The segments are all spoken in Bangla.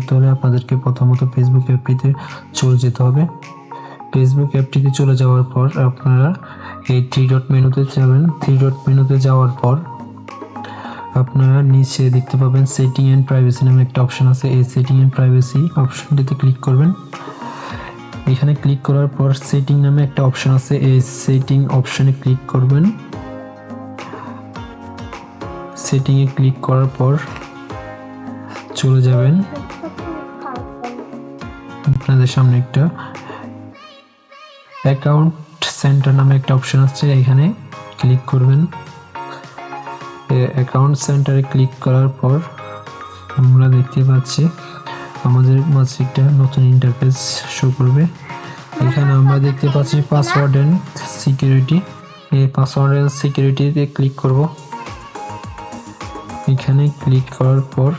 করতে হলে আপনাদেরকে প্রথমত ফেসবুক অ্যাপটিতে চলে যেতে হবে। ফেসবুক অ্যাপটিতে চলে যাওয়ার পর আপনারা এই থ্রি ডট মেনুতে যাবেন। থ্রি ডট মেনুতে যাওয়ার পর আপনারা নিচে দেখতে পাবেন সেটিং অ্যান্ড প্রাইভেসি নামে একটা অপশন আছে। এই সেটিং অ্যান্ড প্রাইভেসি অপশনটিতে ক্লিক করবেন। এখানে ক্লিক করার পর সেটিং নামে একটা অপশন আছে, এই সেটিং অপশনে ক্লিক করবেন। সেটিংয়ে ক্লিক করার পর চলে যাবেন, আপনাদের সামনে একটা অ্যাকাউন্ট সেন্টার নামে একটা অপশন আছে, এখানে ক্লিক করবেন। অ্যাকাউন্ট সেন্টারে ক্লিক করার পর আমরা দেখতে পাচ্ছি আমাদের মাঝে একটা নতুন ইন্টারফেস শো করবে। এখানে আমরা দেখতে পাচ্ছি পাসওয়ার্ড এন্ড সিকিউরিটি। এই পাসওয়ার্ড এন্ড সিকিউরিটিতে ক্লিক করব। এখানে ক্লিক করার পর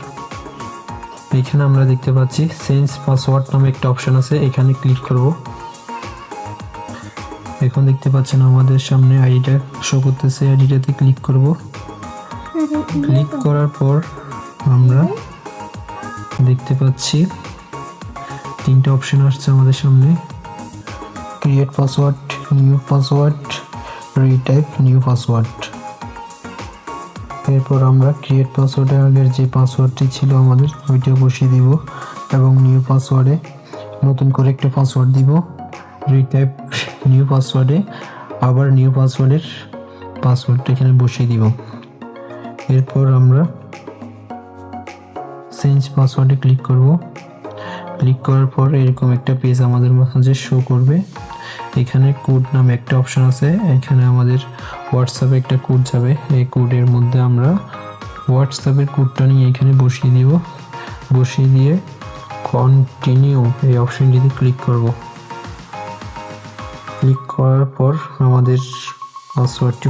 এখানে আমরা দেখতে পাচ্ছি চেঞ্জ পাসওয়ার্ড নামে একটা অপশন আছে, এখানে ক্লিক করব। এখন দেখতে পাচ্ছেন আমাদের সামনে আইডিটা শো করতেছে, আইডিটাতে ক্লিক করব। ক্লিক করার পর আমরা দেখতে পাচ্ছি তিনটা অপশন আসছে আমাদের সামনে, create password, new password, retype new password. এরপর আমরা ক্রিয়েট পাসওয়ার্ডে আগের যে পাসওয়ার্ডটি ছিল আমাদের ওইটা বসিয়ে দিব এবং নিউ পাসওয়ার্ডে নতুন করে একটা পাসওয়ার্ড দিব। রিটাইপ নিউ পাসওয়ার্ডে আবার নিউ পাসওয়ার্ডের পাসওয়ার্ডটা এখানে বসিয়ে দিব। এরপর আমরা চেঞ্জ পাসওয়ার্ডে ক্লিক করব। ক্লিক করার পর এরকম একটা পেজ আমাদের মাঝে শো করবে। এখানে কোড নামে একটা অপশন আছে, এখানে আমাদের হোয়াটসঅ্যাপে একটা কোড যাবে। এই কোডের মধ্যে আমরা হোয়াটসঅ্যাপের কোডটা নিয়ে এখানে বসিয়ে দিব। বসিয়ে দিয়ে কন্টিনিউ এই অপশনটিতে ক্লিক করব। ক্লিক করার পর আমাদের পাসওয়ার্ডটি